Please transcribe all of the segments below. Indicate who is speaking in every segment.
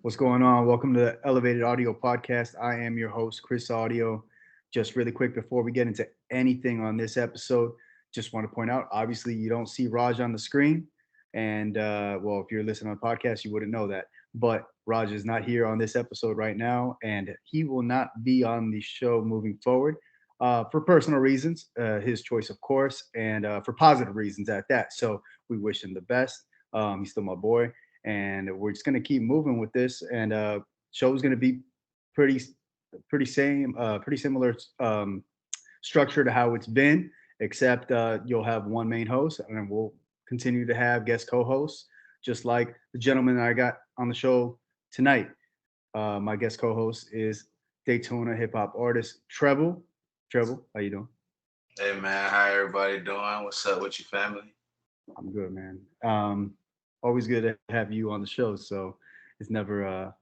Speaker 1: What's going on? Welcome to the Elevated Audio Podcast. I am your host, Khris Audio. Just really quick before we get into anything on this episode, just want to point out obviously, you don't see Raj on the screen. And well, if you're listening on the podcast, you wouldn't know that. But Raj is not here on this episode right now, and he will not be on the show moving forward for personal reasons, his choice, of course, and for positive reasons at that. So we wish him the best. He's still my boy, and we're just gonna keep moving with this. And show's gonna be pretty, pretty similar structure to how it's been, except you'll have one main host, and then we'll continue to have guest co-hosts, just like the gentleman that I got on the show tonight. My guest co-host is Daytona Hip Hop artist Tr3bel. Tr3bel, how you doing?
Speaker 2: Hey man, how everybody doing? What's up with your family?
Speaker 1: I'm good, man. Always good to have you on the show. So it's never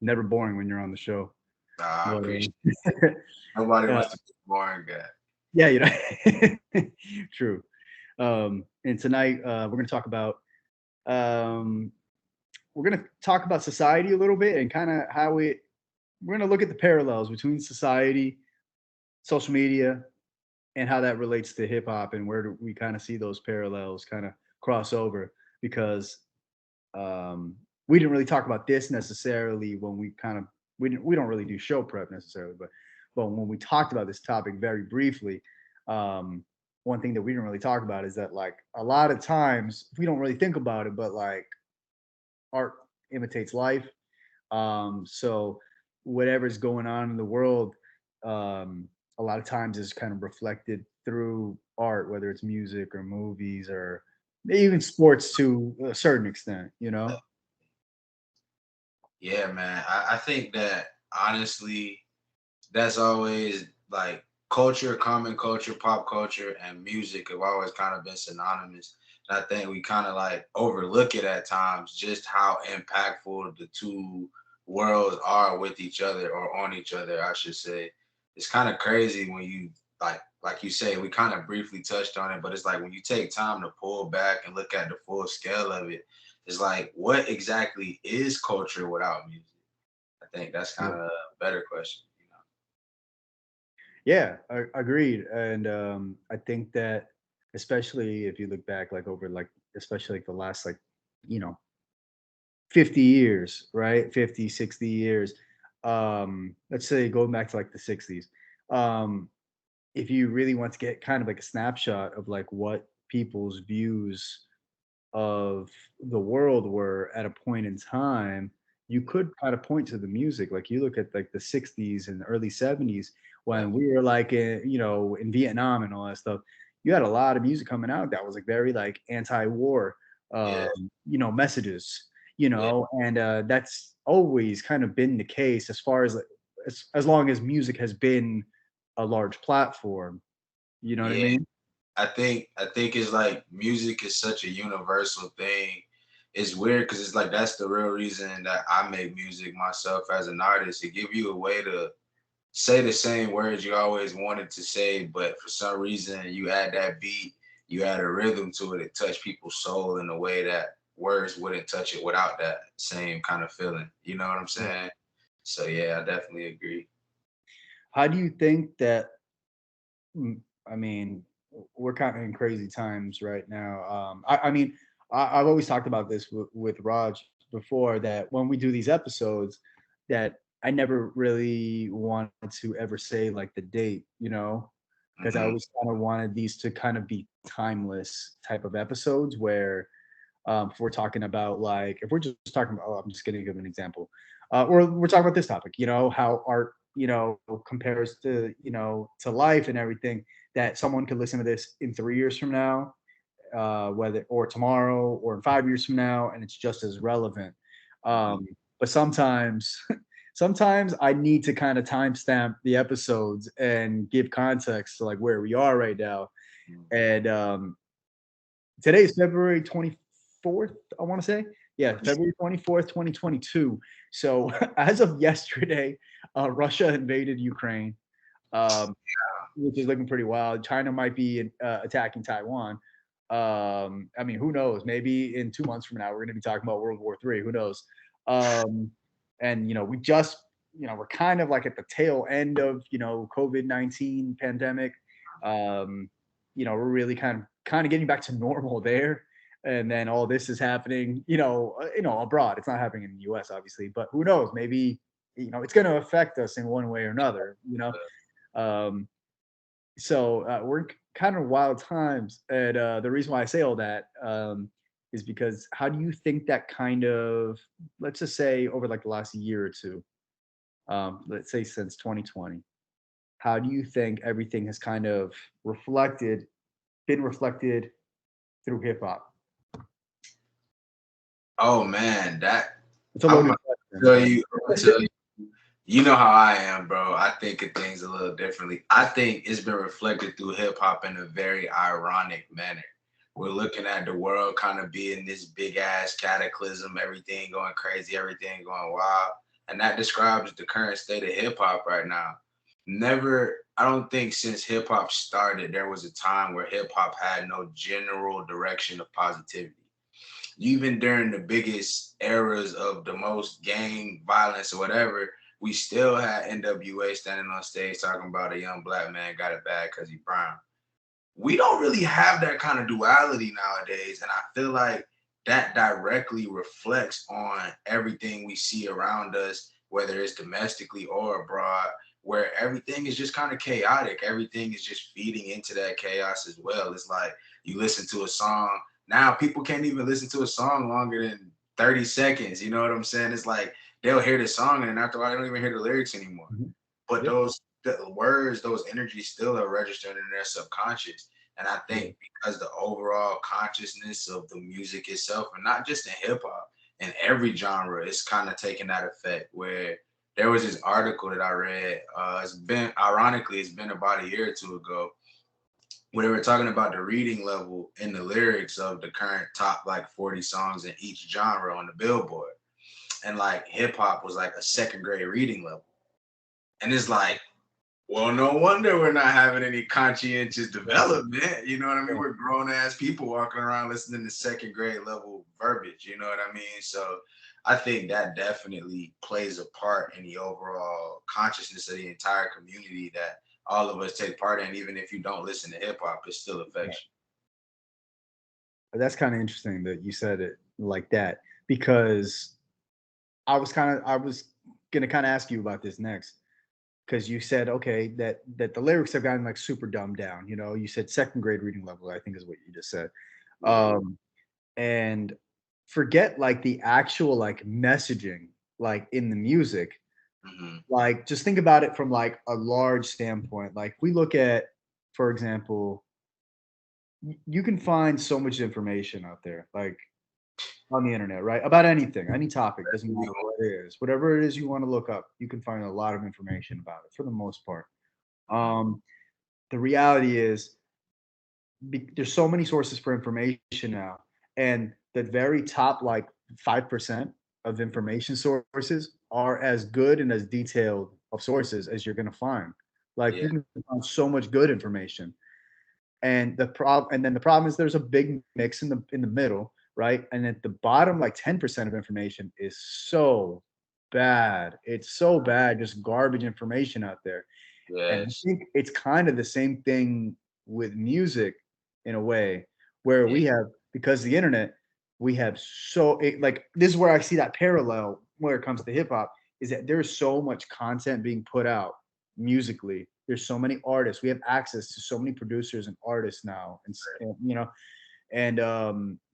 Speaker 1: boring when you're on the show.
Speaker 2: Nah, I
Speaker 1: But
Speaker 2: appreciate it. Nobody
Speaker 1: uh,
Speaker 2: wants to be a boring guy.
Speaker 1: yeah, true. And tonight we're gonna talk about um, society a little bit and kind of how it. We're gonna look at the parallels between society, social media, and how that relates to hip hop, and where do we kind of see those parallels kind of cross over, because we didn't really talk about this necessarily when we don't really do show prep necessarily, but when we talked about this topic very briefly, um, one thing that we didn't really talk about is that, like, a lot of times we don't really think about it, but like, art imitates life. So whatever's going on in the world, a lot of times is kind of reflected through art, whether it's music or movies or even sports to a certain extent, you know?
Speaker 2: Yeah, man. I think that honestly, that's always like culture, common culture, pop culture, and music have always kind of been synonymous. And I think we kind of like overlook it at times, just how impactful the two worlds are with each other or on each other, I should say. It's kind of crazy when you like you say, we kind of briefly touched on it, but it's like when you take time to pull back and look at the full scale of it, it's like what exactly is culture without music? I think that's kind
Speaker 1: Yeah.
Speaker 2: of a better question, you know.
Speaker 1: Yeah, agreed. And I think that, especially if you look back, like over, like, especially like the last, like, you know, 50 years, right? 50, 60 years. Let's say going back to like the 60s. Um, if you really want to get kind of like a snapshot of like what people's views of the world were at a point in time, you could kind of point to the music. Like, you look at like the 60s and early 70s,
Speaker 2: Yeah,
Speaker 1: when we were like in Vietnam and all that stuff. You had a lot of music coming out that was like very like anti-war
Speaker 2: yeah,
Speaker 1: messages,
Speaker 2: yeah,
Speaker 1: and that's always kind of been the case as far as like, as long as music has been a large platform. You know what I
Speaker 2: yeah.
Speaker 1: mean?
Speaker 2: I think it's like music is such a universal thing. It's weird because it's like that's the real reason that I make music myself as an artist. It give you a way to say the same words you always wanted to say, but for some reason you add that beat, you add a rhythm to it. It touch people's soul in a way that words wouldn't touch it without that same kind of feeling. You know what I'm
Speaker 1: Yeah.
Speaker 2: saying? So yeah, I definitely agree.
Speaker 1: How do you think that? I mean, we're kind of in crazy times right now. I mean, I've always talked about this with Raj before, that when we do these episodes, that I never really wanted to ever say like the date, because I
Speaker 2: Hmm.
Speaker 1: always kind of wanted these to kind of be timeless type of episodes where, if we're talking about, like, if we're just talking about, oh, I'm just going to give an example. We're talking about this topic, how art, compares to, to life and everything, that someone could listen to this in 3 years from now, whether or tomorrow or in 5 years from now, and it's just as relevant.
Speaker 2: Hmm.
Speaker 1: But sometimes, sometimes I need to kind of timestamp the episodes and give context to like where we are right now. And today is February 24th, I want to say. Yeah, February 24th, 2022. So as of yesterday, Russia invaded Ukraine, um, which is looking pretty wild. China might be attacking Taiwan. I mean, who knows? Maybe in 2 months from now, we're going to be talking about World War III. Who knows? Um, and we just we're kind of like at the tail end of COVID-19 pandemic. Um, we're really kind of getting back to normal there. And then all this is happening, abroad. It's not happening in the US, obviously, but who knows? Maybe it's going to affect us in one way or another. Um, so we're kind of wild times, and the reason why I say all that is because how do you think that kind of, let's just say over like the last year or two, let's say since 2020, how do you think everything has kind of been reflected through hip hop?
Speaker 2: Oh man, that
Speaker 1: It's a
Speaker 2: I'm
Speaker 1: loaded
Speaker 2: gonna
Speaker 1: question,
Speaker 2: tell
Speaker 1: but
Speaker 2: you, I'm gonna tell you. You know how I am, bro. I think of things a little differently. I think it's been reflected through hip hop in a very ironic manner. We're looking at the world kind of being this big ass cataclysm, everything going crazy, everything going wild. And that describes the current state of hip hop right now. I don't think since hip hop started, there was a time where hip hop had no general direction of positivity. Even during the biggest eras of the most gang violence or whatever, we still had NWA standing on stage talking about a young black man got it bad because he brown. We don't really have that kind of duality nowadays. And I feel like that directly reflects on everything we see around us, whether it's domestically or abroad, where everything is just kind of chaotic. Everything is just feeding into that chaos as well. It's like you listen to a song. Now people can't even listen to a song longer than 30 seconds. You know what I'm saying? It's like they'll hear the song and after a while, they don't even hear the lyrics anymore.
Speaker 1: Mhm.
Speaker 2: But
Speaker 1: Yep.
Speaker 2: those the words, those energies still are registered in their subconscious. And I
Speaker 1: Yeah.
Speaker 2: think because the overall consciousness of the music itself, and not just in hip hop, in every genre, it's kind of taking that effect. Where there was this article that I read. It's been about a year or two ago, where they were talking about the reading level in the lyrics of the current top like 40 songs in each genre on the Billboard, and like hip hop was like a second grade reading level, and it's like, well, no wonder we're not having any conscientious
Speaker 1: Yeah.
Speaker 2: development. You know what I mean?
Speaker 1: Yeah.
Speaker 2: We're grown ass people walking around listening to second grade level verbiage. You know what I mean? So I think that definitely plays a part in the overall consciousness of the entire community that all of us take part in. Even if you don't listen to hip hop, it still
Speaker 1: Yeah.
Speaker 2: affects
Speaker 1: That's kind of interesting that you said it like that, because I was gonna kind of ask you about this next, because you said okay that the lyrics have gotten like super dumbed down. You said second grade reading level, I think is what you just said.
Speaker 2: you. Yeah.
Speaker 1: Um, and forget like the actual like messaging like in the music.
Speaker 2: Hmm.
Speaker 1: Like just think about it from like a large standpoint. Like we look at, for example, you can find so much information out there, like on the internet, right? About anything, any topic, doesn't matter what it is. Whatever it is you want to look up, you can find a lot of information about it for the most part. Um, the reality is there's so many sources for information now, and the very top like 5% of information sources are as good and as detailed of sources as you're going to find. Like
Speaker 2: Yeah.
Speaker 1: you can find so much good information, and then the problem is there's a big mix in the middle, right? And at the bottom, like 10% of information is so bad. It's so bad, just garbage information out there. And I
Speaker 2: Yes.
Speaker 1: think it's kind of the same thing with music in a way, where
Speaker 2: Yeah.
Speaker 1: we have, because the internet, we have like this is where I see that parallel where it comes to hip hop, is that there's so much content being put out musically. There's so many artists. We have access to so many producers and artists now, and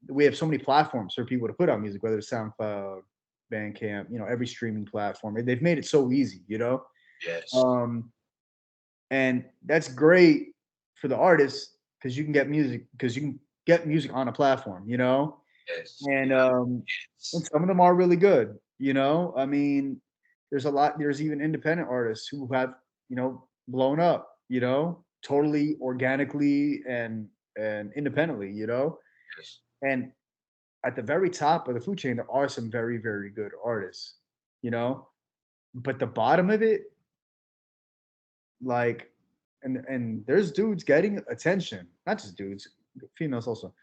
Speaker 1: we have so many platforms for people to put out music, whether it's SoundCloud, Bandcamp, every streaming platform. They've made it so easy.
Speaker 2: Yes.
Speaker 1: Um, and that's great for the artists because you can get music on a platform.
Speaker 2: Yes.
Speaker 1: And
Speaker 2: Yes.
Speaker 1: and some of them are really good. I mean, there's even independent artists who have blown up, totally organically and independently.
Speaker 2: Yes.
Speaker 1: And at the very top of the food chain there are some very, very good artists. But the bottom of it, like, and there's dudes getting attention, not just dudes, females also,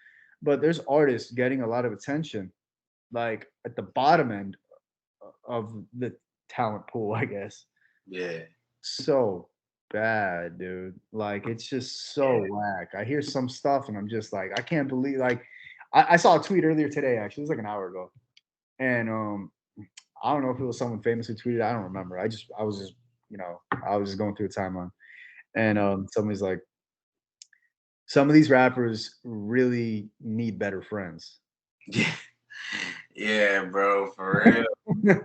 Speaker 1: but there's artists getting a lot of attention, like at the bottom end, the talent pool, I guess.
Speaker 2: Yeah.
Speaker 1: So bad, dude. Like it's just so
Speaker 2: Yeah.
Speaker 1: whack. I hear some stuff and I'm just like, I can't believe like I saw a tweet earlier today, actually. It was like an hour ago. And I don't know if it was someone famous who tweeted. I don't remember. I was just, I was just going through the timeline. And somebody's like, some of these rappers really need better friends.
Speaker 2: Yeah. Yeah, bro, for real.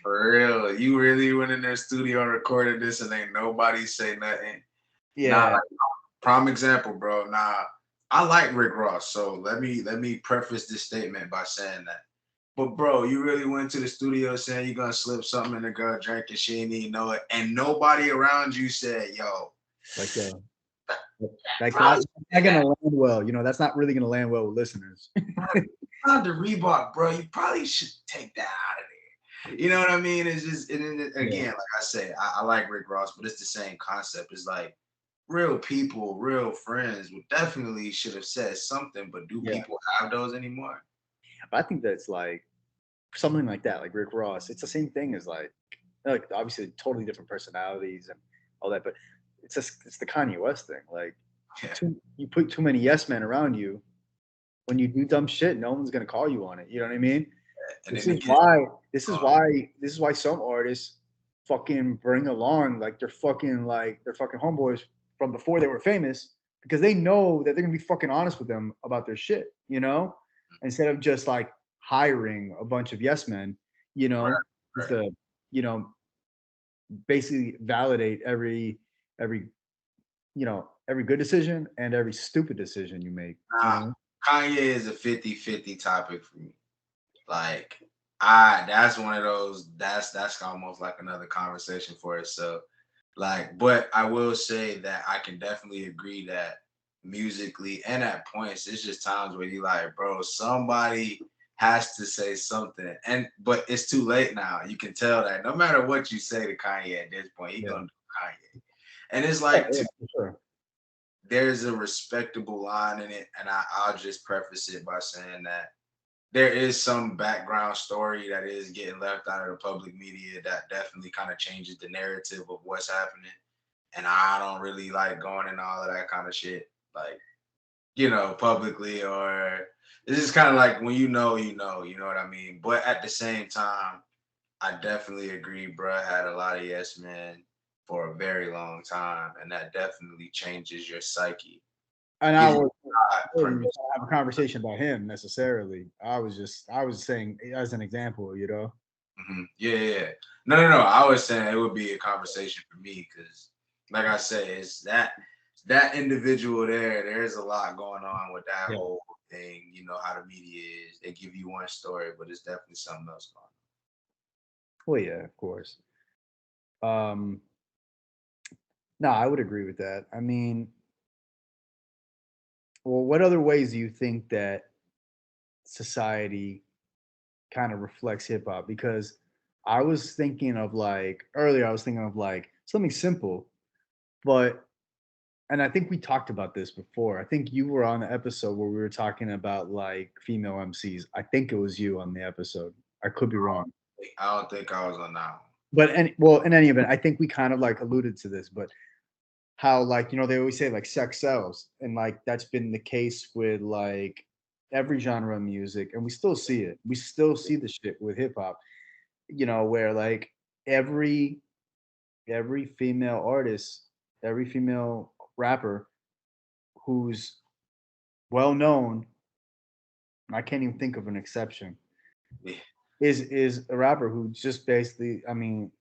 Speaker 2: For real. You really went in their studio and recorded this and ain't nobody say nothing. Nah,
Speaker 1: Yeah.
Speaker 2: prime example, bro. Nah, I like Rick Ross, so let me preface this statement by saying that. But bro, you really went to the studio saying you're gonna slip something in the girl drink and she ain't even know it, and nobody around you said, "Yo,
Speaker 1: Like like
Speaker 2: probably
Speaker 1: that's not gonna land well. That's not really gonna land well with listeners.
Speaker 2: on the Reebok, bro. You probably should take that out of there." You know what I mean? It's just
Speaker 1: Yeah.
Speaker 2: again, like I say, I like Rick Ross, but it's the same concept. It's like real people, real friends would definitely should have said something, but do
Speaker 1: Yeah.
Speaker 2: people have those anymore?
Speaker 1: I think that's like something like that, like Rick Ross. It's the same thing as like obviously totally different personalities and all that, but it's the Kanye West thing. Like
Speaker 2: Yeah.
Speaker 1: you put too many yes men around you, when you do dumb shit, no one's gonna call you on it. You know what I mean?
Speaker 2: And
Speaker 1: This
Speaker 2: then
Speaker 1: is
Speaker 2: it gets
Speaker 1: why this is
Speaker 2: uh,
Speaker 1: why this is why some artists fucking bring along like their fucking homeboys from before they were famous because they know that they're gonna be fucking honest with them about their shit, instead of just like hiring a bunch of yes men, you
Speaker 2: right,
Speaker 1: know, just
Speaker 2: right.
Speaker 1: to, you know, basically validate every good decision and every stupid decision you make, you
Speaker 2: Nah,
Speaker 1: know?
Speaker 2: Kanye is a 50-50 topic for me. Like I that's one of those that's almost like another conversation for itself. Like, but I will say that I can definitely agree that musically and at points, it's just times where you like, bro, somebody has to say something. And but it's too late now. You can tell that no matter what you say to Kanye at this point, he
Speaker 1: Yeah.
Speaker 2: gonna do Kanye. And it's
Speaker 1: Yeah,
Speaker 2: like
Speaker 1: yeah, for sure.
Speaker 2: there's a respectable line in it, and I'll just preface it by saying that there is some background story that is getting left out of the public media that definitely kind of changes the narrative of what's happening. And I don't really like going in all of that kind of shit, like, publicly, or it's just kind of like when you know what I mean? But at the same time, I definitely agree, bruh had a lot of yes men for a very long time, and that definitely changes your psyche.
Speaker 1: And
Speaker 2: Gives you
Speaker 1: I wasn't even
Speaker 2: permission.
Speaker 1: trying to have a conversation about him necessarily. I was saying as an example.
Speaker 2: Mhm. Yeah, yeah, yeah. No. I was saying it would be a conversation for me because, like I said, it's that individual there. There's a lot going on with that
Speaker 1: Yeah.
Speaker 2: whole thing. You know how the media is. They give you one story, but it's definitely something else going
Speaker 1: Well, yeah, of course. Um, no, I would agree with that. I mean, well, what other ways do you think that society kind of reflects hip hop? Because I was thinking of like earlier, I was thinking of like something simple, but and I think we talked about this before. I think you were on the episode where we were talking about like female MCs. I think it was you on the episode. I could be wrong.
Speaker 2: on. I don't think I was on that one.
Speaker 1: But well, in any event, I think we kind of like alluded to this, but how like they always say like sex sells, and like that's been the case with like every genre of music, and we still see it. We still see the shit with hip hop, where like every every female artist, every female rapper who's well known, I can't even think of an exception,
Speaker 2: Yeah,
Speaker 1: is a rapper who just basically, I mean,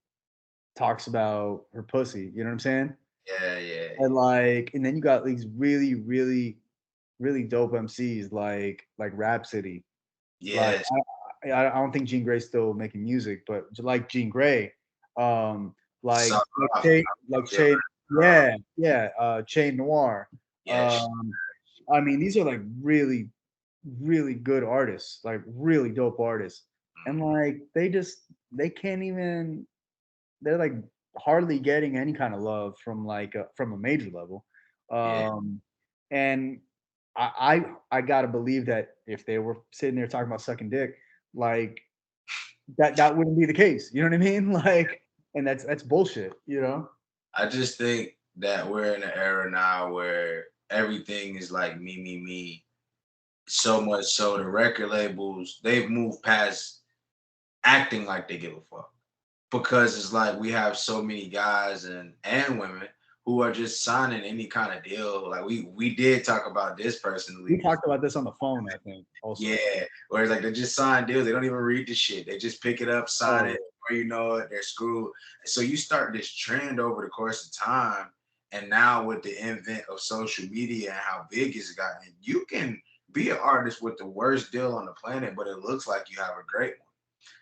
Speaker 1: talks about her pussy. You know what I'm saying?
Speaker 2: yeah, yeah,
Speaker 1: And then you got these really, really, really dope MCs like Rhapsody. Like
Speaker 2: yes.
Speaker 1: I don't think Jean Grey's still making music, but like Jean Grey, um, like
Speaker 2: Suck
Speaker 1: like
Speaker 2: off.
Speaker 1: Chain, like
Speaker 2: Yeah,
Speaker 1: Chain, yeah, yeah, Chain Noir.
Speaker 2: yes.
Speaker 1: Um, I mean, these are like really, really good artists, like really dope artists, and like they can't even they're like hardly getting any kind of love from a major level.
Speaker 2: Yeah,
Speaker 1: Um, and I gotta believe that if they were sitting there talking about sucking dick, like that wouldn't be the case. You know what I mean? Like, and that's bullshit. You know?
Speaker 2: I just think that we're in an era now where everything is like me, me, me. So much so the record labels, they've moved past acting like they give a fuck. Because it's like we have so many guys and women who are just signing any kind of deal. Like we did talk about this personally.
Speaker 1: We talked about this on the phone, I think, also.
Speaker 2: Yeah, where it's like they just sign deals. They don't even read the shit. They just pick it up, sign
Speaker 1: Oh,
Speaker 2: it, or you know it, they're screwed. So you start this trend over the course of time, and now with the invent of social media and how big it's gotten, you can be an artist with the worst deal on the planet, but it looks like you have a great one.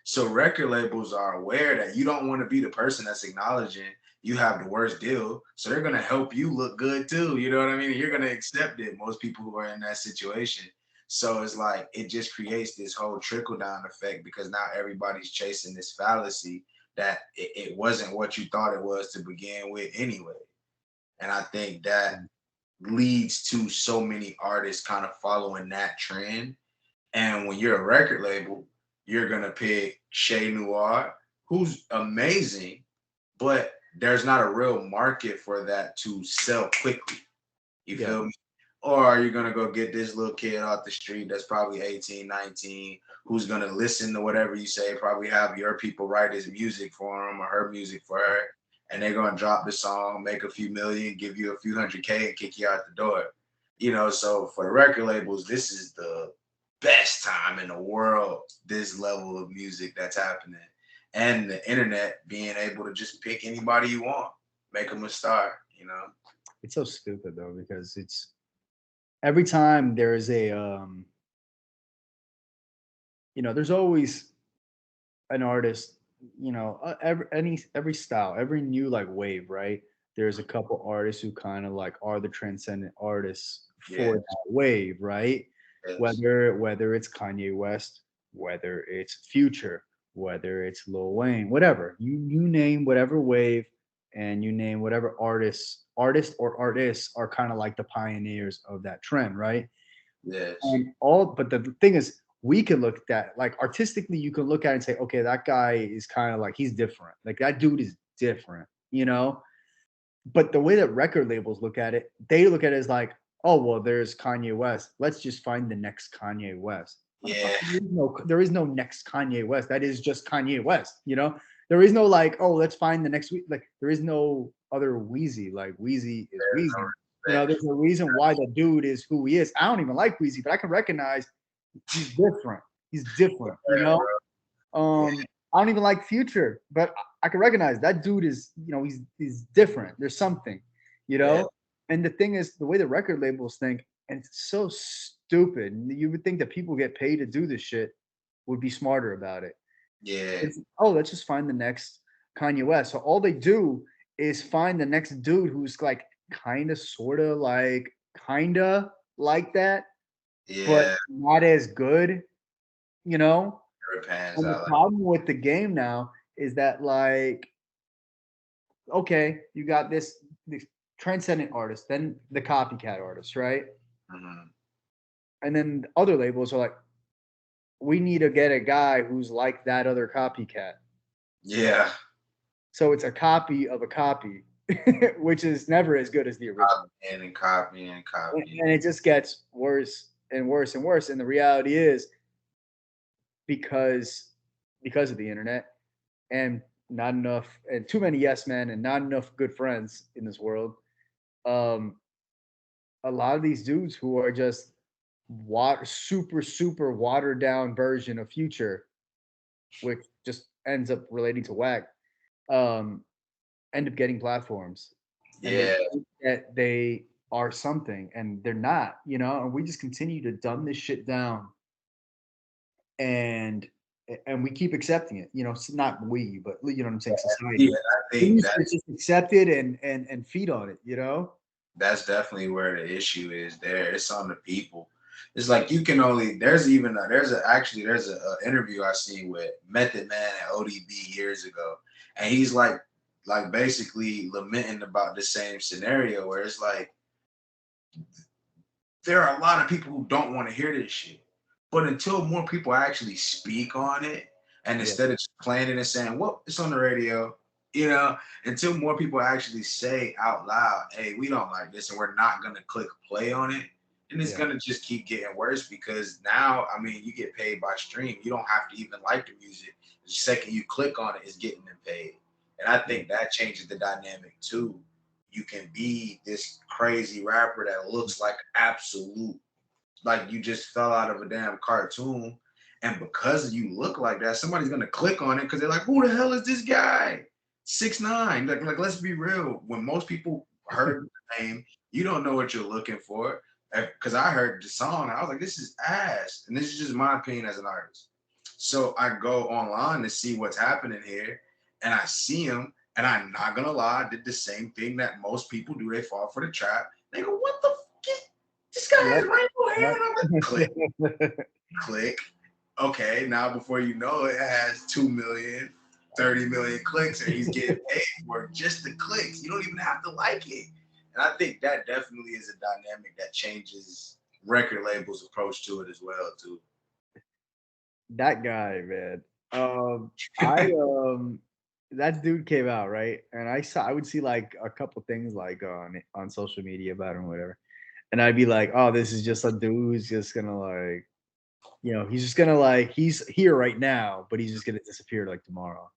Speaker 2: So record labels are aware that you don't want to be the person that's acknowledging you have the worst deal. So they're gonna help you look good too. You know what I mean? You're gonna accept it. Most people who are in that situation. So it's like it just creates this whole trickle down effect because now everybody's chasing this fallacy that it wasn't what you thought it was to begin with anyway. And I think that leads to so many artists kind of following that trend. And when you're a record label, you're gonna pick Shay Noir, who's amazing, but there's not a real market for that to sell quickly. You
Speaker 1: yeah.
Speaker 2: feel me? Or are you gonna go get this little kid off the street that's probably 18, 19, who's gonna listen to whatever you say, probably have your people write his music for him or her music for her, and they're gonna drop the song, make a few million, give you a few hundred K and kick you out the door. You know, so for the record labels, this is the best time in the world, this level of music that's happening. And the internet being able to just pick anybody you want, make them a star, you know?
Speaker 1: It's so stupid though because it's every time there is a there's always an artist, every style, every new like wave, right? There's a couple artists who kind of like are the transcendent artists for
Speaker 2: Yes,
Speaker 1: that wave, right?
Speaker 2: yes,
Speaker 1: Whether it's Kanye West, whether it's Future, whether it's Lil Wayne, whatever. You name whatever wave and you name whatever artist or artists are kind of like the pioneers of that trend, right?
Speaker 2: yes.
Speaker 1: And all, but the thing is, we can look at that like artistically. You can look at it and say, okay, that guy is kind of like he's different. Like that dude is different, you know. But the way that record labels look at it, they look at it as like, oh well, there's Kanye West. Let's just find the next Kanye West.
Speaker 2: Yeah,
Speaker 1: There is no next Kanye West. That is just Kanye West. You know, there is no like, oh, let's find the next week. Like there is no other Wheezy. Like Wheezy is
Speaker 2: there's no
Speaker 1: Wheezy. You know,
Speaker 2: respect.
Speaker 1: there's a reason why the dude is who he is. I don't even like Wheezy, but I can recognize he's different. He's different. You
Speaker 2: Yeah,
Speaker 1: know,
Speaker 2: bro. Yeah,
Speaker 1: I don't even like Future, but I can recognize that dude is, he's different. There's something, you
Speaker 2: yeah,
Speaker 1: know. And the thing is, the way the record labels think, and it's so stupid. You would think that people get paid to do this shit would be smarter about it.
Speaker 2: yeah,
Speaker 1: It's, oh, let's just find the next Kanye West. So all they do is find the next dude who's like kind of like that, but
Speaker 2: yeah.
Speaker 1: not as good, you know.
Speaker 2: It pans
Speaker 1: And the
Speaker 2: out like
Speaker 1: problem with the game now is that like, okay, you got this transcendent artist, then the copycat artist, right?
Speaker 2: mhm.
Speaker 1: And then other labels are like, we need to get a guy who's like that other copycat.
Speaker 2: Yeah,
Speaker 1: So it's a copy of a copy, which is never as good as the original.
Speaker 2: copying and copying and
Speaker 1: And
Speaker 2: copying.
Speaker 1: and it just gets worse and worse and worse. And the reality is because because of the internet and not enough and too many yes men and not enough good friends in this world, um, a lot of these dudes who are just super watered down version of Future, which just ends up relating to whack, um, end up getting platforms, and they
Speaker 2: Yeah,
Speaker 1: think that they are something, and they're not, and we just continue to dumb this shit down, and and we keep accepting it. Not we, but you know what I'm saying,
Speaker 2: yeah.
Speaker 1: society.
Speaker 2: I
Speaker 1: We
Speaker 2: think
Speaker 1: used to just accept it and feed on it.
Speaker 2: that's definitely where the issue is. There, it's on the people. It's like you can only. There's even a, there's a interview I seen with Method Man and ODB years ago, and he's like basically lamenting about the same scenario where it's like there are a lot of people who don't want to hear this shit. But until more people actually speak on it And
Speaker 1: Yeah.
Speaker 2: instead of just playing it and saying, well, it's on the radio, you know, until more people actually say out loud, hey, we don't like this and we're not going to click play on it. And it's
Speaker 1: Yeah.
Speaker 2: going to just keep getting worse because now, I mean, you get paid by stream. You don't have to even like the music. The second you click on it, it's getting them paid. And I
Speaker 1: Yeah.
Speaker 2: think that changes the dynamic too. You can be this crazy rapper that looks like absolute, like you just fell out of a damn cartoon. And because you look like that, somebody's gonna click on it because they're like, who the hell is this guy? 6ix9ine. Like let's be real. When most people heard the name, you don't know what you're looking for. Because I heard the song, I was like, this is ass. And this is just my opinion as an artist. So I go online to see what's happening here, and I see him, and I'm not gonna lie, I did the same thing that most people do. They fall for the trap. They go, what the fuck? This guy has
Speaker 1: Yep.
Speaker 2: rainbow hair.
Speaker 1: Yep.
Speaker 2: And I'm like, click, click. Okay, now before you know it, it has 2 million, 30 million clicks, and he's getting paid for just the clicks. You don't even have to like it. And I think that definitely is a dynamic that changes record labels' approach to it as well, too.
Speaker 1: That guy, man. I that dude came out, right? And I would see like a couple things like on social media about him or whatever. And I'd be like, oh, this is just a dude who's just gonna like, he's just gonna like he's here right now, but he's just gonna disappear like tomorrow.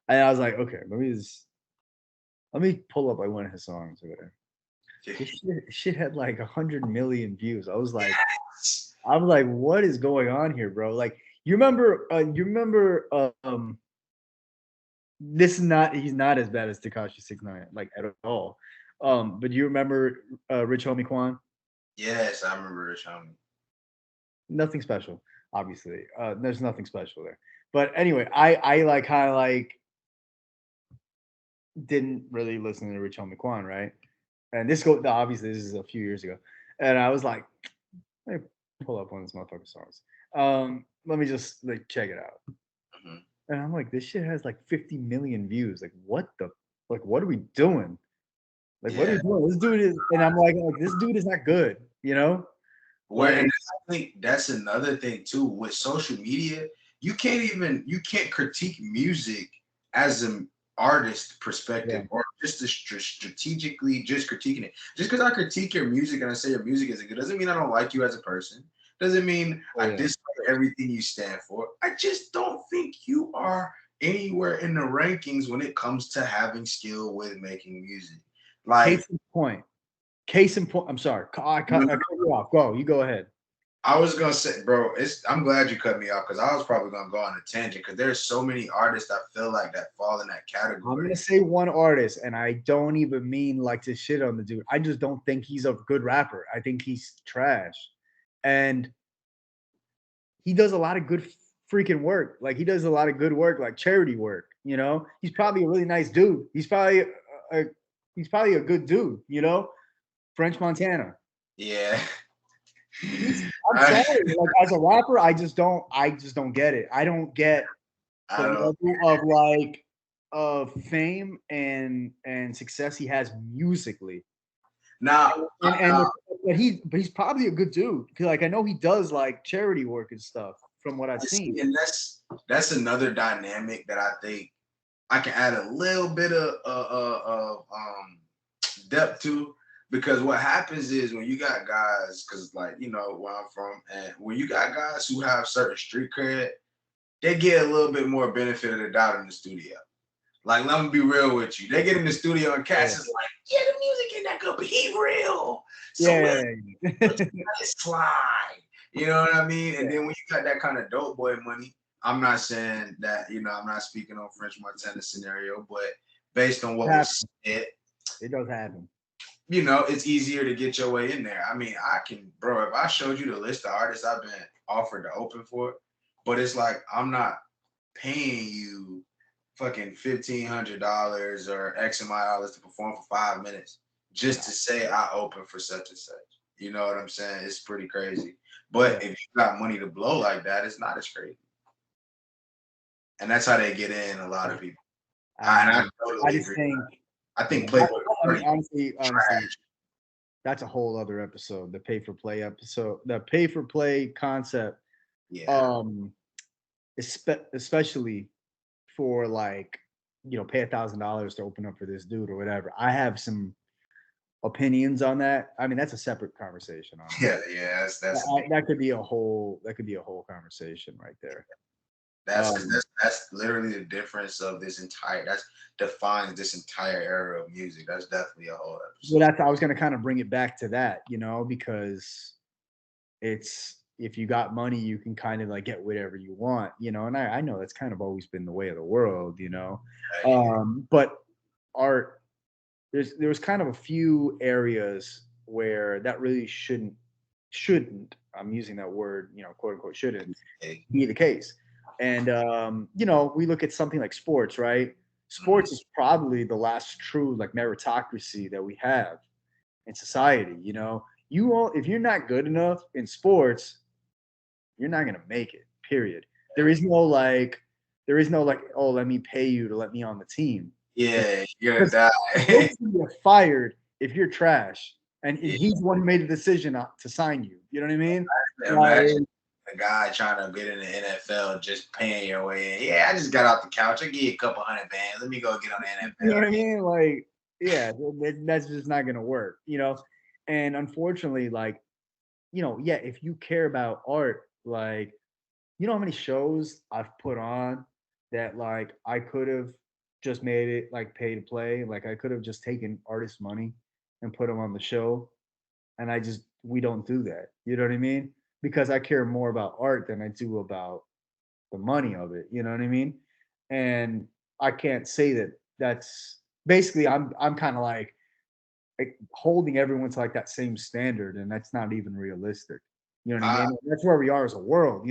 Speaker 1: And I was like, okay, let me pull up like one of his songs or whatever. This shit had like 100 million views. I was like, what is going on here, bro? Like, you remember, this is not he's not as bad as Tekashi 6ix9ine, like at all. But you remember Rich Homie Quan?
Speaker 2: Yes, I remember Rich Homie.
Speaker 1: Nothing special, obviously. There's nothing special there. But anyway, I like kind of like didn't really listen to Rich Homie Quan, right? And obviously this is a few years ago. And I was like, let me pull up one of this motherfucking songs. Let me just like check it out.
Speaker 2: Mhm.
Speaker 1: And I'm like, this shit has like 50 million views. What are we doing? Like, what are
Speaker 2: Yeah.
Speaker 1: we doing? This dude is, and I'm like, this dude is not good, you know?
Speaker 2: Where
Speaker 1: Like,
Speaker 2: and I think that's another thing too with social media. You can't critique music as an artist
Speaker 1: yeah,
Speaker 2: perspective or just strategically just critiquing it. Just because I critique your music and I say your music isn't good doesn't mean I don't like you as a person. Doesn't mean
Speaker 1: oh
Speaker 2: I
Speaker 1: yeah,
Speaker 2: dislike everything you stand for. I just don't think you are anywhere in the rankings when it comes to having skill with making music. Like
Speaker 1: case in point. Case in point. I'm sorry. I cut you off. You go ahead.
Speaker 2: I was gonna say, bro, I'm glad you cut me off because I was probably gonna go on a tangent because there's so many artists I feel like that fall in that
Speaker 1: I'm
Speaker 2: category.
Speaker 1: gonna say one artist, and I don't even mean like to shit on the dude. I just don't think he's a good rapper. I think he's trash. And he does a lot of good freaking work. Like he does a lot of good work, like charity work. He's probably a really nice dude. A, he's probably a good dude. French Montana.
Speaker 2: Yeah.
Speaker 1: I'm sorry, like as a rapper, I just don't get it. I don't get
Speaker 2: I
Speaker 1: the
Speaker 2: don't.
Speaker 1: level of like of fame and success he has musically.
Speaker 2: Now,
Speaker 1: And but he's probably a good dude. Like I know he does like charity work and stuff from what I've seen.
Speaker 2: and that's another dynamic that I think I can add a little bit of depth to because what happens is when you got guys, because like where I'm from, and when you got guys who have certain street cred, they get a little bit more benefit of the doubt in the studio. Like, let me be real with you. They get in the studio and Cass
Speaker 1: Yeah.
Speaker 2: is like, yeah, the music ain't that good, but he real. So
Speaker 1: Yeah.
Speaker 2: let's let it slide. You know what I mean? And then when you got that kind of dope boy money, I'm not saying that, I'm not speaking on French Montana scenario, but based on what was said,
Speaker 1: It does happen.
Speaker 2: it's easier to get your way in there. I mean, I can, bro, if I showed you the list of artists I've been offered to open for, but it's like I'm not paying you fucking $1,500 or X amount of dollars to perform for 5 minutes just to say I open for such and such. You know what I'm saying? It's pretty crazy. But if you got money to blow like that, it's not as crazy. And that's how they get in a lot of people. I
Speaker 1: I
Speaker 2: totally
Speaker 1: just
Speaker 2: agree.
Speaker 1: think
Speaker 2: I think Playboy
Speaker 1: I mean, honestly,
Speaker 2: trash.
Speaker 1: that's a whole other episode. The pay for play concept.
Speaker 2: Yeah.
Speaker 1: Um, especially for like, pay $1,000 to open up for this dude or whatever. I have some opinions on that. I mean, that's a separate conversation, honestly.
Speaker 2: Yeah, yeah, that's a
Speaker 1: That,
Speaker 2: big.
Speaker 1: that could be a whole conversation right there.
Speaker 2: That's because
Speaker 1: Um,
Speaker 2: that's literally the difference of this entire. That's defines this entire era of music. That's definitely a whole
Speaker 1: well,
Speaker 2: episode.
Speaker 1: I was going to kind of bring it back to that, because it's if you got money, you can kind of like get whatever you want, and I know that's kind of always been the way of the world.
Speaker 2: Yeah,
Speaker 1: But art, there was kind of a few areas where that really shouldn't, I'm using that word, quote unquote, shouldn't
Speaker 2: yeah.
Speaker 1: be the case. And we look at something like sports, right?
Speaker 2: Mhm.
Speaker 1: Sports is probably the last true like meritocracy that we have in society. If you're not good enough in sports, you're not gonna make it. Period. There is no like, oh, let me pay you to let me on the team.
Speaker 2: Yeah, you're gonna
Speaker 1: Because the
Speaker 2: die.
Speaker 1: coach can get fired if you're trash, and
Speaker 2: Yeah,
Speaker 1: he's the one who made the decision to sign you. You know what I mean?
Speaker 2: imagine
Speaker 1: Like,
Speaker 2: a guy trying to get in the NFL just paying your way in. Yeah, I just got off the couch. I give you a couple hundred bands. Let me go get on the
Speaker 1: you know
Speaker 2: NFL.
Speaker 1: what I mean? Like, yeah, that's just not gonna work. And unfortunately, like, yeah, if you care about art, like, how many shows I've put on that like I could have just made it like pay to play. Like I could have just taken artist money and put them on the show. And we don't do that. You know what I mean? Because I care more about art than I do about the money of it. You know what I mean? And I can't say that that's basically, I'm kind of like holding everyone to like that same standard, and that's not even realistic. You know what I
Speaker 2: I,
Speaker 1: mean? That's where we are as a world.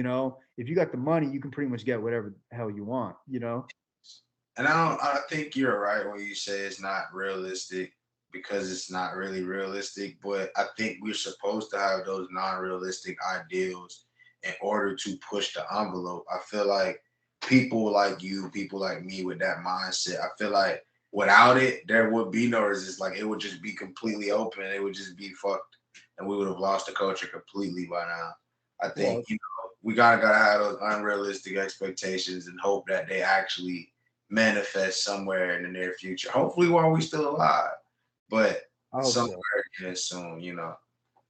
Speaker 1: If you got the money, you can pretty much get whatever the hell you want.
Speaker 2: and I don't. I think you're right when you say it's not realistic because it's not really realistic. But I think we're supposed to have those non-realistic ideals in order to push the envelope. I feel like people like you, people like me with that mindset. I feel like without it, there would be no resistance. Like it would just be completely open. It would just be fucked, and we would have lost the culture completely by now. I think
Speaker 1: Well,
Speaker 2: we gotta have those unrealistic expectations and hope that they actually manifest somewhere in the near future. Hopefully, while we still alive, but
Speaker 1: I hope
Speaker 2: somewhere
Speaker 1: so.
Speaker 2: in soon.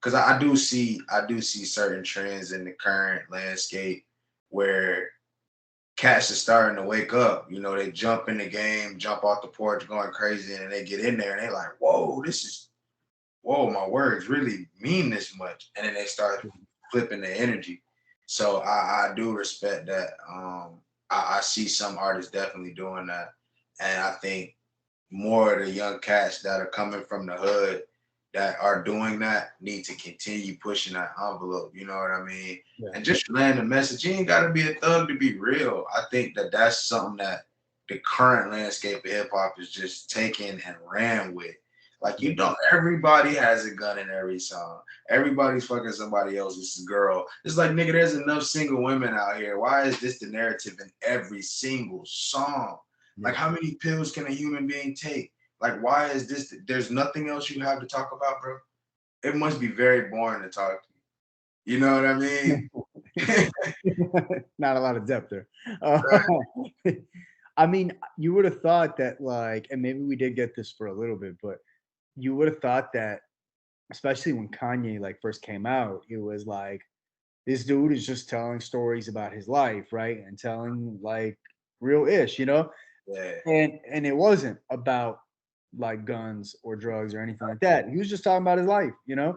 Speaker 2: Because I do see certain trends in the current landscape where cats are starting to wake up. They jump in the game, jump off the porch, going crazy, and they get in there and they're like, "Whoa, whoa, my words really mean this much," and then they start flipping the energy. So I do respect that. I see some artists definitely doing that, and I think more of the young cats that are coming from the hood that are doing that need to continue pushing that envelope. You know what I mean?
Speaker 1: Yeah.
Speaker 2: And just land the message. You ain't got to be a thug to be real. I think that that's something that the current landscape of hip hop is just taken and ran with. Like
Speaker 1: Yeah.
Speaker 2: everybody has a gun in every song. Everybody's fucking somebody else's girl. It's like nigga, there's enough single women out here. Why is this the narrative in every single song? Like,
Speaker 1: Yeah.
Speaker 2: how many pills can a human being take? Like, why is this? There's nothing else you have to talk about, bro. It must be very boring to talk to you. You know what I mean?
Speaker 1: Not a lot of depth there. Uh, I mean, you would have thought that, like, and maybe we did get this for a little bit, but you would have thought that, especially when Kanye like first came out, it was like this dude is just telling stories about his life, right? And telling like real ish.
Speaker 2: Yeah,
Speaker 1: And it wasn't about like guns or drugs or anything like that. He was just talking about his life.
Speaker 2: yeah,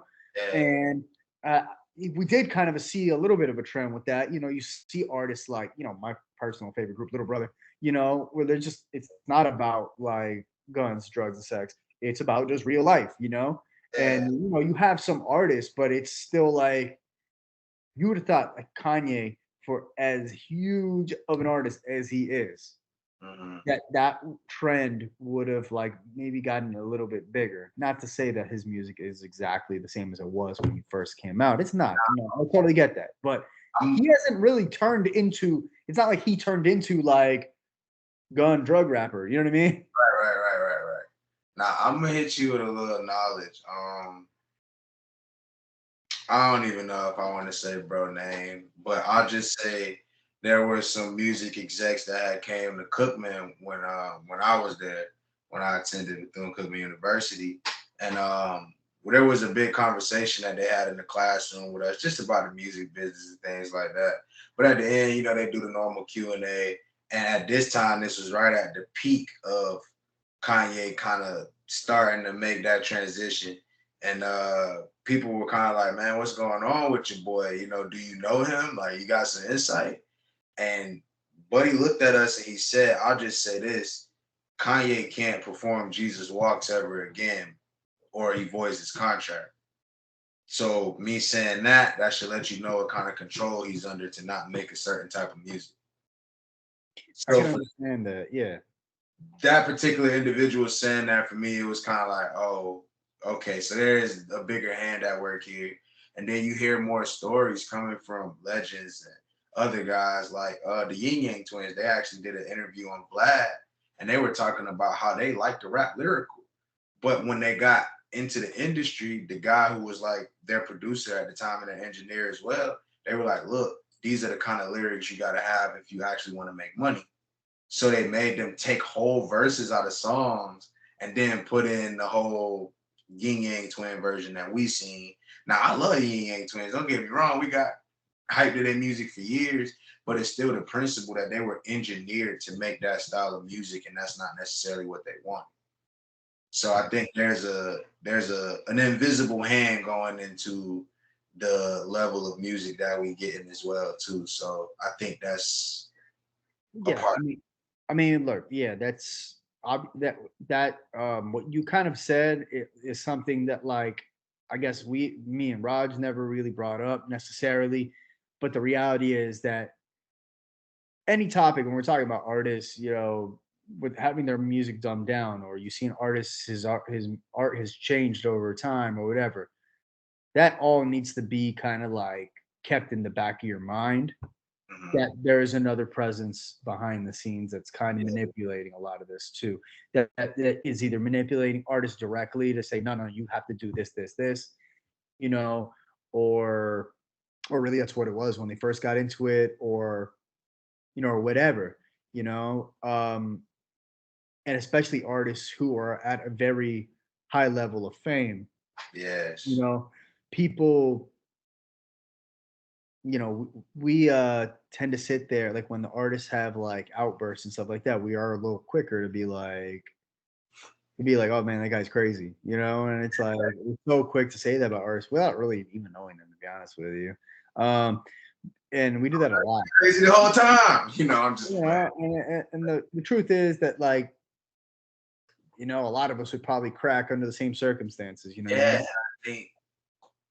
Speaker 1: And uh, we did kind of see a little bit of a trend with that. You see artists like, my personal favorite group, Little Brother, where they're just, it's not about like guns, drugs, and sex. It's about just real life.
Speaker 2: yeah.
Speaker 1: And, you have some artists, but it's still like, you would have thought like Kanye, for as huge of an artist as he is,
Speaker 2: Mhm.
Speaker 1: that trend would have like maybe gotten a little bit bigger. Not to say that his music is exactly the same as it was when he first came out. It's not. I totally get that. But
Speaker 2: I'm
Speaker 1: he hasn't really turned into. It's not like he turned into like gun drug rapper. You know what I mean?
Speaker 2: right. Now I'm gonna hit you with a little knowledge. I don't even know if I want to say bro name, but I'll just say there were some music execs that had came to Cookman when I was there, when I attended Bethune-Cookman University, and there was a big conversation that they had in the classroom with us just about the music business and things like that. But at the end, you know, they do the normal Q&A, and at this time, this was right at the peak of Kanye kind of starting to make that transition. And people were kind of like, man, what's going on with your boy? You know, do you know him? Like, you got some insight? And Buddy looked at us and he said, I'll just say this: Kanye can't perform Jesus Walks ever again, or he voids his contract. So me saying that should let you know what kind of control he's under to not make a certain type of music.
Speaker 1: I
Speaker 2: So
Speaker 1: can
Speaker 2: for
Speaker 1: understand that. Yeah.
Speaker 2: that particular individual saying that, for me, it was kind of like, oh, okay, so there is a bigger hand at work here. And then you hear more stories coming from legends and other guys like the Yin Yang twins. They actually did an interview on Vlad, and they were talking about how they like to rap lyrical. But when they got into the industry, the guy who was like their producer at the time and their engineer as well, they were like, look, these are the kind of lyrics you got to have if you actually want to make money. So they made them take whole verses out of songs and then put in the whole Yin Yang twin version that we seen. Now I love Yin Yang twins. Don't get me wrong. We got hyped to their music for years, but it's still the principle that they were engineered to make that style of music, and that's not necessarily what they want. So I think there's an invisible hand going into the level of music that we getting as well too. So I think that's a
Speaker 1: Yeah.
Speaker 2: part.
Speaker 1: Look, yeah, that's what you kind of said is something that, like, I guess me and Raj never really brought up necessarily, but the reality is that any topic when we're talking about artists, with having their music dumbed down, or you see an artist, his art has changed over time or whatever, that all needs to be kind of like kept in the back of your mind,
Speaker 2: Mhm.
Speaker 1: that there is another presence behind the scenes that's kind of
Speaker 2: Yeah.
Speaker 1: manipulating a lot of this too. That is either manipulating artists directly to say, no, no, you have to do this, you know, or really that's what it was when they first got into it, or or whatever, you know. And especially artists who are at a very high level of fame, you
Speaker 2: Yes.
Speaker 1: know, people, we tend to sit there, like when the artists have like outbursts and stuff like that, we are a little quicker to be like, oh man, that guy's crazy, and it's like we're so quick to say that about artists without really even knowing them, to be honest with you. Um, and we do that a lot.
Speaker 2: Crazy the whole time. You know, I'm just playing.
Speaker 1: And the truth is that, like, a lot of us would probably crack under the same circumstances, you know what I
Speaker 2: Yeah,
Speaker 1: mean?
Speaker 2: I think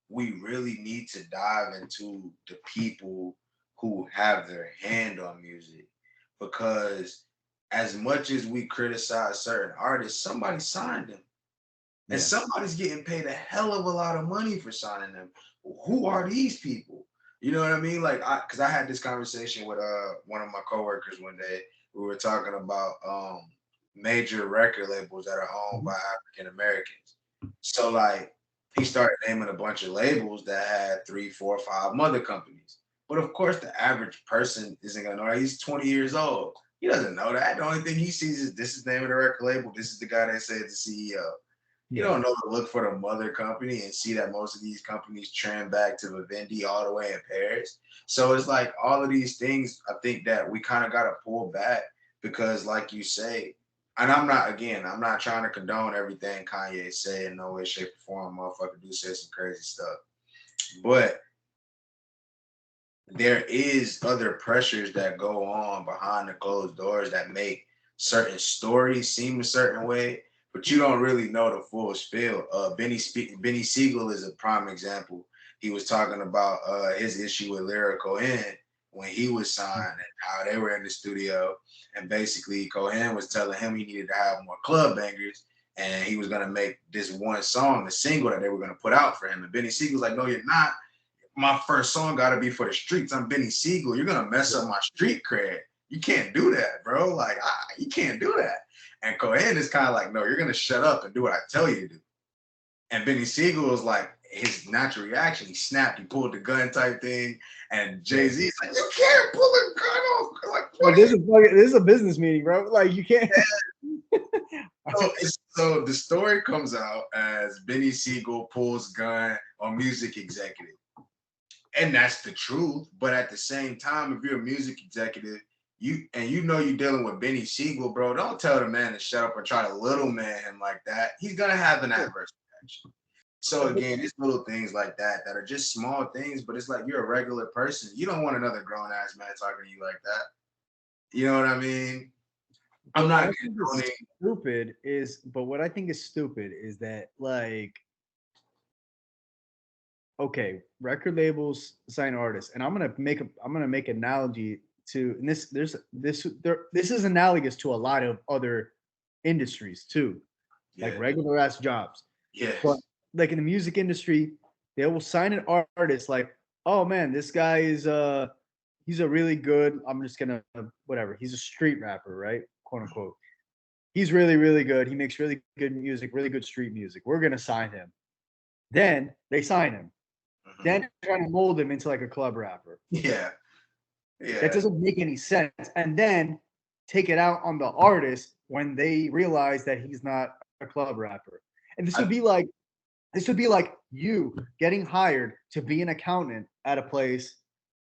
Speaker 2: we really need to dive into the people who have their hand on music, because as much as we criticize certain artists, somebody signed them. And
Speaker 1: Yeah.
Speaker 2: somebody's getting paid a hell of a lot of money for signing them. Who are these people? You know what I mean? Like, because I had this conversation with one of my coworkers one day. We were talking about major record labels that are owned
Speaker 1: Mhm.
Speaker 2: by African Americans. So like, he started naming a bunch of labels that had three, four, five mother companies. But of course, the average person isn't gonna know that. He's 20 years old. He doesn't know that. The only thing he sees is this is the name of the record label. This is the guy that said the CEO. You
Speaker 1: Yeah.
Speaker 2: don't know to look for the mother company and see that most of these companies trend back to Vivendi all the way in Paris. So it's like all of these things, I think that we kind of got to pull back, because, like you say, and I'm not trying to condone everything Kanye said in no way, shape, or form. Motherfucker do say some crazy stuff. But there is other pressures that go on behind the closed doors that make certain stories seem a certain way, but you don't really know the full spiel. Benny Siegel is a prime example. He was talking about his issue with Lyrical Cohen when he was signed, and how they were in the studio, and basically Cohen was telling him he needed to have more club bangers, and he was gonna make this one song, the single that they were gonna put out for him. And Benny Siegel's like, "No, you're not. My first song got to be for the streets. I'm Benny Siegel. You're gonna mess up my street cred. You can't do that, bro. Like, you can't do that." And Cohen is kind of like, "No, you're gonna shut up and do what I tell you to do." And Benny Siegel was like, his natural reaction, he snapped, he pulled the gun type thing, and Jay-Z's like, you can't pull a gun off. Like, what
Speaker 1: this is a business meeting, bro. Like you can't.
Speaker 2: So the story comes out as Benny Siegel pulls gun on music executive. And that's the truth. But at the same time, if you're a music executive, you know you're dealing with Benny Siegel, bro, don't tell the man to shut up or try to little man him like that. He's gonna have an adverse reaction. So again, it's little things like that are just small things, but it's like you're a regular person. You don't want another grown ass man talking to you like that. You know what I mean? I'm not
Speaker 1: stupid is, but what I think is stupid is that, like, okay, record labels sign artists, and I'm gonna make an analogy to, and this is analogous to a lot of other industries too, like regular ass jobs.
Speaker 2: Yeah.
Speaker 1: But like in the music industry, they will sign an artist like, oh man, this guy is he's a really good, I'm just gonna whatever, he's a street rapper, right? Quote unquote. He's really, really good. He makes really good music, really good street music. We're gonna sign him. Then they sign him. Mm-hmm. Then they're trying to mold him into like a club rapper.
Speaker 2: Yeah.
Speaker 1: That doesn't make any sense. And then take it out on the artist when they realize that he's not a club rapper. And this would be like you getting hired to be an accountant at a place,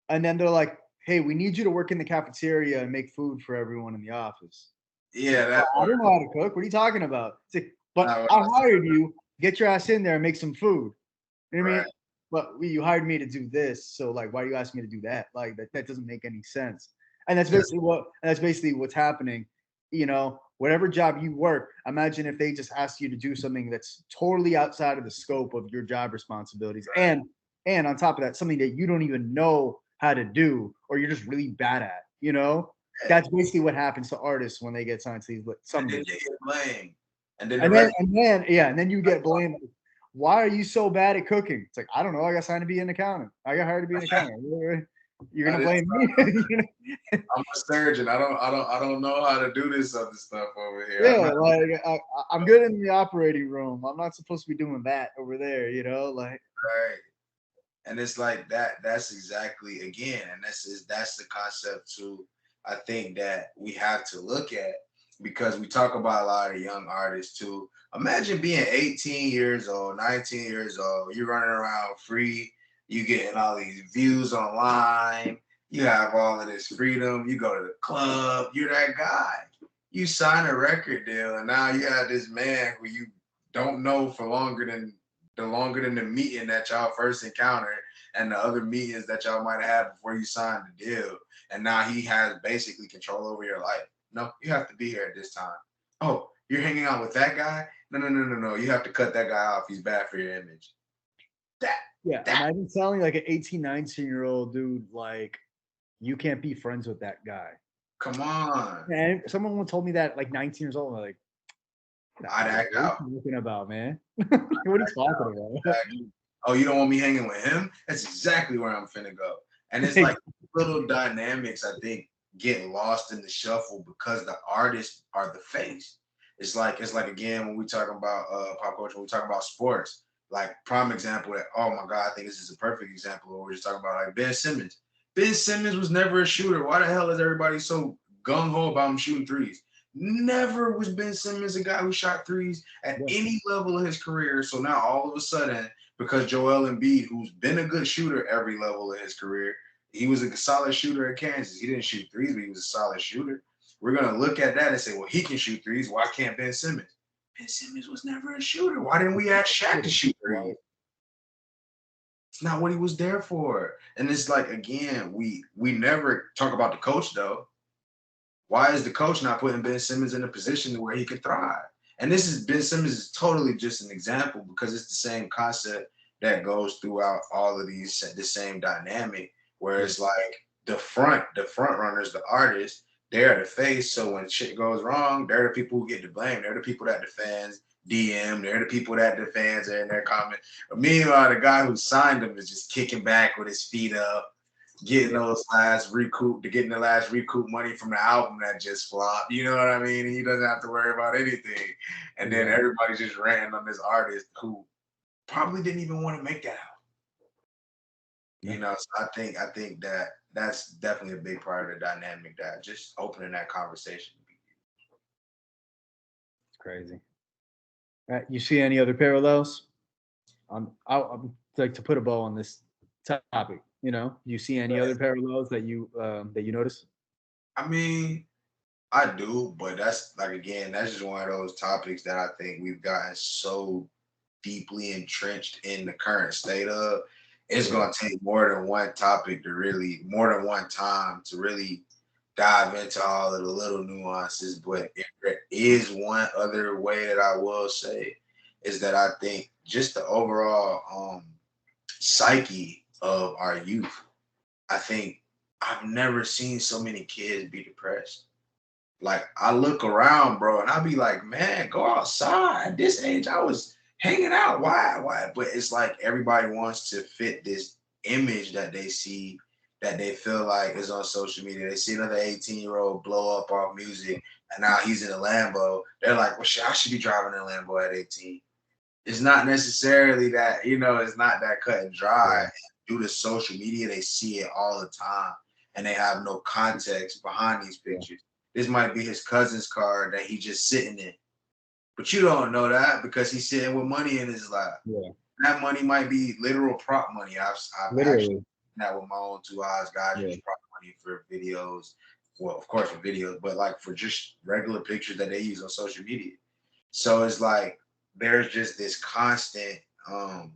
Speaker 1: and then they're like, hey, we need you to work in the cafeteria and make food for everyone in the office.
Speaker 2: Yeah,
Speaker 1: I don't know how to cook. What are you talking about? It's like, but I hired you. Get your ass in there and make some food. You know what I mean? But you hired me to do this, so like, why do you ask me to do that? Like that doesn't make any sense. And that's basically what's happening. You know, whatever job you work, imagine if they just ask you to do something that's totally outside of the scope of your job responsibilities, and on top of that, something that you don't even know how to do, or you're just really bad at. You know, that's basically what happens to artists when they get signed to these.
Speaker 2: And then you get blamed, and
Speaker 1: then you get blamed. Why are you so bad at cooking? It's like, I don't know. I got signed to be an accountant. I got hired to be an accountant. You're gonna blame me.
Speaker 2: I'm a surgeon. I don't know how to do this other stuff over here.
Speaker 1: Yeah, I'm good in the operating room. I'm not supposed to be doing that over there. You know, like
Speaker 2: right. And it's like that. That's exactly, again, and that's the concept too. I think that we have to look at, because we talk about a lot of young artists too. Imagine being 18 years old, 19 years old, you're running around free, you getting all these views online, you have all of this freedom, you go to the club, you're that guy. You sign a record deal, and now you have this man who you don't know for longer than the meeting that y'all first encountered and the other meetings that y'all might have before you signed the deal. And now he has basically control over your life. No, you have to be here at this time. Oh, you're hanging out with that guy? No. You have to cut that guy off. He's bad for your image.
Speaker 1: Imagine telling like an 18, 19-year-old dude, like, you can't be friends with that guy.
Speaker 2: Come on.
Speaker 1: And someone told me that like 19 years old. I'm like,
Speaker 2: I'd act out.
Speaker 1: What are you talking about, man? What are you talking about?
Speaker 2: Oh, you don't want me hanging with him? That's exactly where I'm finna go. And it's like little dynamics, I think, get lost in the shuffle because the artists are the face. It's like again, when we talk about pop culture, when we talk about sports, like prime example that, oh my God, I think this is a perfect example of what we're just talking about, like Ben Simmons. Ben Simmons was never a shooter. Why the hell is everybody so gung-ho about him shooting threes? Never was Ben Simmons a guy who shot threes at any level of his career. So now all of a sudden, because Joel Embiid, who's been a good shooter every level of his career, he was a solid shooter at Kansas. He didn't shoot threes, but he was a solid shooter. We're going to look at that and say, well, he can shoot threes. Why can't Ben Simmons? Ben Simmons was never a shooter. Why didn't we ask Shaq to shoot threes? It's not what he was there for. And it's like, again, we never talk about the coach, though. Why is the coach not putting Ben Simmons in a position where he could thrive? And Ben Simmons is totally just an example, because it's the same concept that goes throughout all of the same dynamic, where it's like the front runners, the artists, they're the face. So when shit goes wrong, they're the people who get the blame. They're the people that the fans DM. They're the people that the fans are in their comment. But meanwhile, the guy who signed them is just kicking back with his feet up, getting the last recoup money from the album that just flopped. You know what I mean? And he doesn't have to worry about anything. And then everybody's just ranting on this artist who probably didn't even want to make that out.
Speaker 1: Yeah,
Speaker 2: So I think that that's definitely a big part of the dynamic, that just opening that conversation.
Speaker 1: it's crazy. You see any other parallels? I'd like to put a bow on this topic. Do you see any other parallels that you notice?
Speaker 2: I mean, I do, but that's like, again, that's just one of those topics that I think we've gotten so deeply entrenched in the current state of. It's
Speaker 1: Yeah,
Speaker 2: gonna take more than one topic to really, more than one time to really dive into all of the little nuances. But if there is one other way that I will say, is that I think just the overall psyche of our youth. I think I've never seen so many kids be depressed. Like, I look around, bro, and I'll be like, man, go outside. At this age, I was hanging out. Why? Why? But it's like everybody wants to fit this image that they see, that they feel like is on social media. They see another 18-year-old blow up off music, and now he's in a Lambo. They're like, well, shit, I should be driving a Lambo at 18. It's not necessarily that, it's not that cut and dry.
Speaker 1: yeah,
Speaker 2: Due to social media, they see it all the time, and they have no context behind these
Speaker 1: yeah,
Speaker 2: pictures. This might be his cousin's car that he just sitting in, but you don't know that because he's sitting with money in his lap.
Speaker 1: yeah.
Speaker 2: That money might be literal prop money. I've actually
Speaker 1: Literally.
Speaker 2: seen that with my own two eyes. Guys
Speaker 1: Yeah,
Speaker 2: use prop money for videos. Well, of course for videos, but like for just regular pictures that they use on social media. So it's like there's just this constant um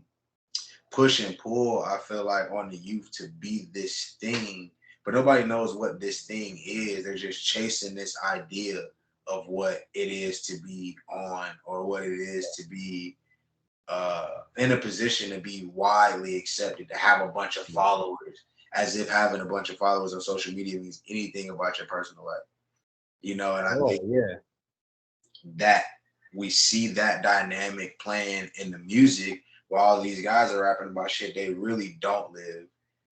Speaker 2: push and pull, I feel like, on the youth to be this thing, but nobody knows what this thing is. They're just chasing this idea of what it is to be on, or what it is to be in a position to be widely accepted, to have a bunch of
Speaker 1: yeah.
Speaker 2: followers, as if having a bunch of followers on social media means anything about your personal life. And I
Speaker 1: Oh
Speaker 2: think
Speaker 1: yeah,
Speaker 2: that we see that dynamic playing in the music, while all these guys are rapping about shit they really don't live.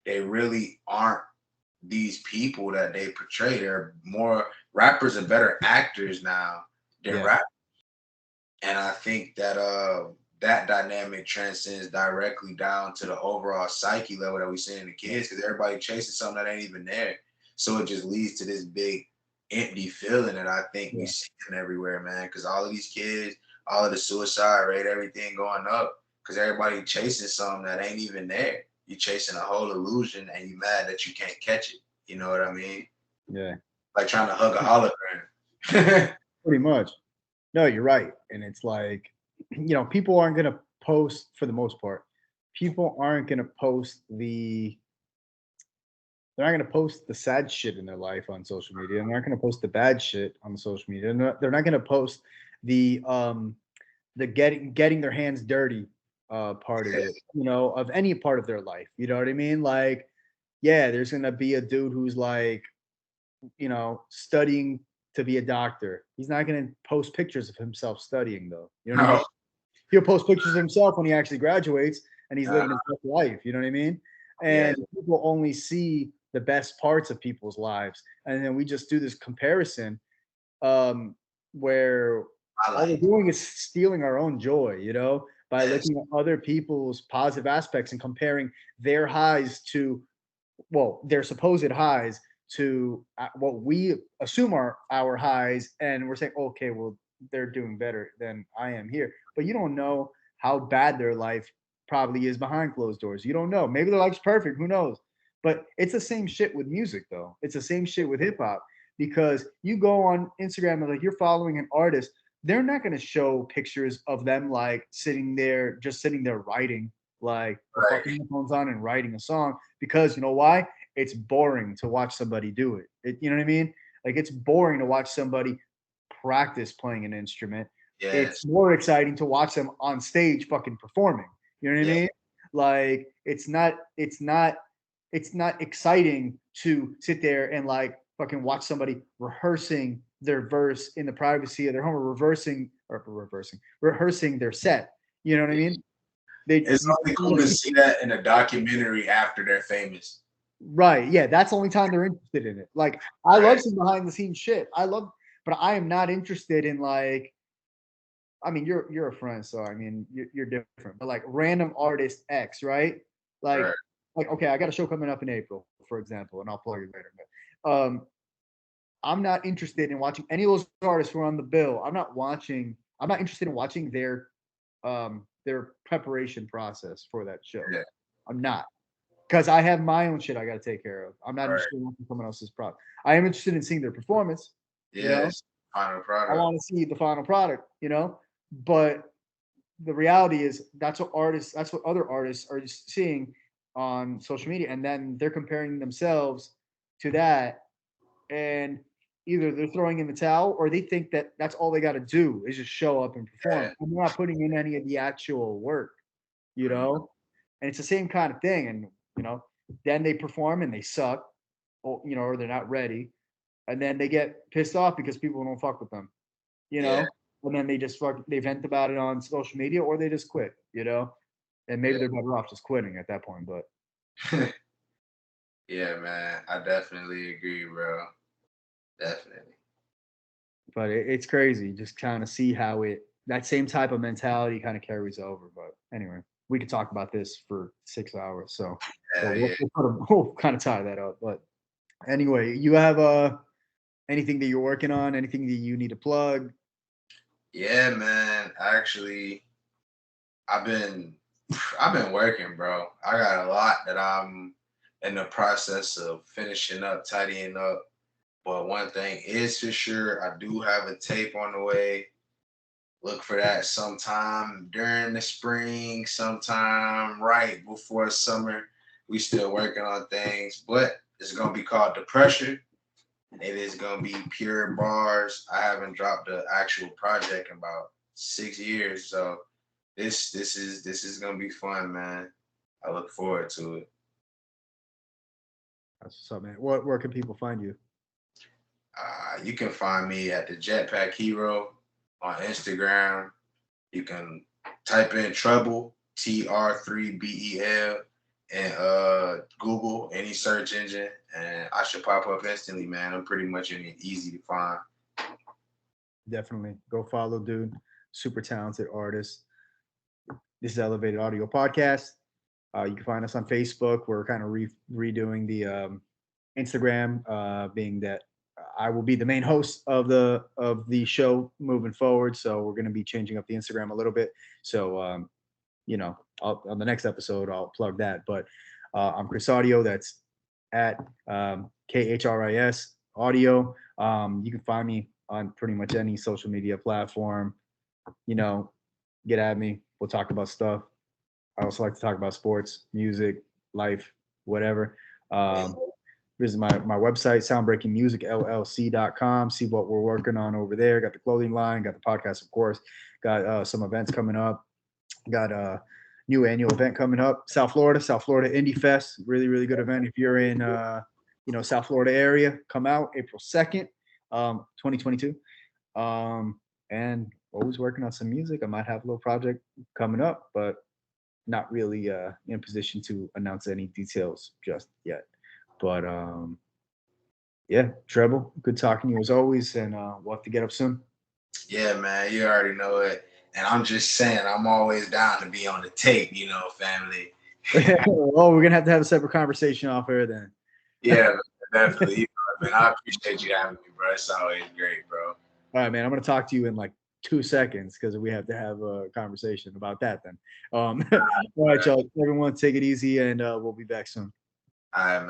Speaker 2: They really aren't these people that they portray. They're more rappers and better actors now than
Speaker 1: yeah,
Speaker 2: rap. And I think that that dynamic transcends directly down to the overall psyche level that we see in the kids, because everybody chasing something that ain't even there. So it just leads to this big empty feeling that I think we
Speaker 1: yeah.
Speaker 2: see everywhere, man. Because all of these kids, all of the suicide rate, everything going up, because everybody chasing something that ain't even there. You chasing a whole illusion, and you mad that you can't catch it. You know what I mean?
Speaker 1: Yeah.
Speaker 2: Like trying to hug a hologram.
Speaker 1: Pretty much. No, you're right. And it's like, people aren't gonna post for the most part. People aren't gonna post they're not gonna post the sad shit in their life on social media. They're not gonna post the bad shit on the social media. They're not gonna post the getting their hands dirty part of it, of any part of their life. You know what I mean? Like, yeah, there's gonna be a dude who's like, studying to be a doctor. He's not going to post pictures of himself studying, though. You know what I mean?
Speaker 2: No.
Speaker 1: He'll post pictures of himself when he actually graduates and he's living his best life. You know what I mean?
Speaker 2: Yeah,
Speaker 1: And people only see the best parts of people's lives, and then we just do this comparison um, where
Speaker 2: I
Speaker 1: all we're
Speaker 2: like.
Speaker 1: doing is stealing our own joy. By
Speaker 2: Yes.
Speaker 1: looking at other people's positive aspects and comparing their highs to their supposed highs to what we assume are our highs, and we're saying, okay, well, they're doing better than I am here. But you don't know how bad their life probably is behind closed doors. You don't know. Maybe their life's perfect. Who knows? But it's the same shit with music, though. It's the same shit with hip hop because you go on Instagram and like you're following an artist, they're not going to show pictures of them like just sitting there writing like with
Speaker 2: Right.
Speaker 1: fucking headphones on and writing a song because you know why? It's boring to watch somebody do it. You know what I mean? Like it's boring to watch somebody practice playing an instrument. It's
Speaker 2: Yes.
Speaker 1: more exciting to watch them on stage fucking performing. You know what I
Speaker 2: Yeah.
Speaker 1: mean? Like it's not exciting to sit there and like fucking watch somebody rehearsing their verse in the privacy of their home or rehearsing their set. You know what I mean? They
Speaker 2: It's only cool to see that in a documentary after they're famous.
Speaker 1: Right. Yeah, that's the only time they're interested in it. Like, I love
Speaker 2: Right.
Speaker 1: some behind the scenes shit. But I am not interested in like I mean, you're a friend, so I mean, you're different. But like random artist X, right? Like,
Speaker 2: Right.
Speaker 1: like okay, I got a show coming up in April, for example, and I'll plug it later. But I'm not interested in watching any of those artists who are on the bill. I'm not watching. I'm not interested in watching their preparation process for that show.
Speaker 2: Yeah.
Speaker 1: I'm not because I have my own shit I got to take care of. I'm not
Speaker 2: Right.
Speaker 1: interested in watching someone else's product. I am interested in seeing their performance. You know,
Speaker 2: Yes. Final
Speaker 1: I
Speaker 2: product.
Speaker 1: want to see the final product. But the reality is that's what other artists are just seeing on social media, and then they're comparing themselves to that, and either they're throwing in the towel or they think that that's all they got to do is just show up and
Speaker 2: Yeah.
Speaker 1: perform, and they're not putting in any of the actual work you
Speaker 2: Mhm.
Speaker 1: know and it's the same kind of thing, and then they perform and they suck, or they're not ready, and then they get pissed off because people don't fuck with them you
Speaker 2: Yeah.
Speaker 1: know and then they vent about it on social media, or they just quit. And maybe
Speaker 2: Yeah.
Speaker 1: they're better off just quitting at that point. But
Speaker 2: Yeah, man. I definitely agree, bro. Definitely.
Speaker 1: it's crazy just kind of see how that same type of mentality kind of carries over. But anyway, we could talk about this for 6 hours, so
Speaker 2: Hell yeah.
Speaker 1: we'll kind of tie that up. But anyway, you have anything that you're working on, anything that you need to plug?
Speaker 2: Yeah, man. Actually, I've been I've been working, bro. I got a lot that I'm in the process of finishing up, tidying up. But one thing is for sure, I do have a tape on the way. Look for that sometime during the spring, sometime right before summer. We still working on things, but it's gonna be called The Pressure. It is gonna be pure bars. I haven't dropped the actual project in about 6 years, so this is gonna be fun, man. I look forward to it.
Speaker 1: That's what's up, man. Where can people find you?
Speaker 2: You can find me at the Jetpack Hero on Instagram. You can type in Treble Tr3bel and Google any search engine, and I should pop up instantly, man. I'm pretty much easy to find.
Speaker 1: Definitely go follow, dude. Super talented artist. This is Elevated Audio Podcast. You can find us on Facebook. We're kind of redoing the Instagram, being that I will be the main host of the show moving forward. So we're going to be changing up the Instagram a little bit. So on the next episode, I'll plug that. But I'm Khris Audio. That's at KHRIS Audio. You can find me on pretty much any social media platform. You know, get at me. We'll talk about stuff. I also like to talk about sports, music, life, whatever. Um, Visit my website, soundbreakingmusicllc.com. See what we're working on over there. Got the clothing line, got the podcast, of course. Got some events coming up. Got a new annual event coming up. South Florida Indie Fest. Really, really good event. If you're in South Florida area, come out April 2nd, 2022. And always working on some music. I might have a little project coming up, but not really in a position to announce any details just yet. But yeah, Treble, good talking to you as always, and we'll have to get up soon.
Speaker 2: Yeah, man, you already know it. And I'm just saying, I'm always down to be on the tape, family.
Speaker 1: Oh, we're gonna have to have a separate conversation off air then.
Speaker 2: Yeah, definitely. Man, I appreciate you having me, bro. It's always great, bro.
Speaker 1: All right, man. I'm gonna talk to you in like 2 seconds because we have to have a conversation about that then. All right, y'all. Everyone, take it easy, and we'll be back soon.
Speaker 2: All right, man.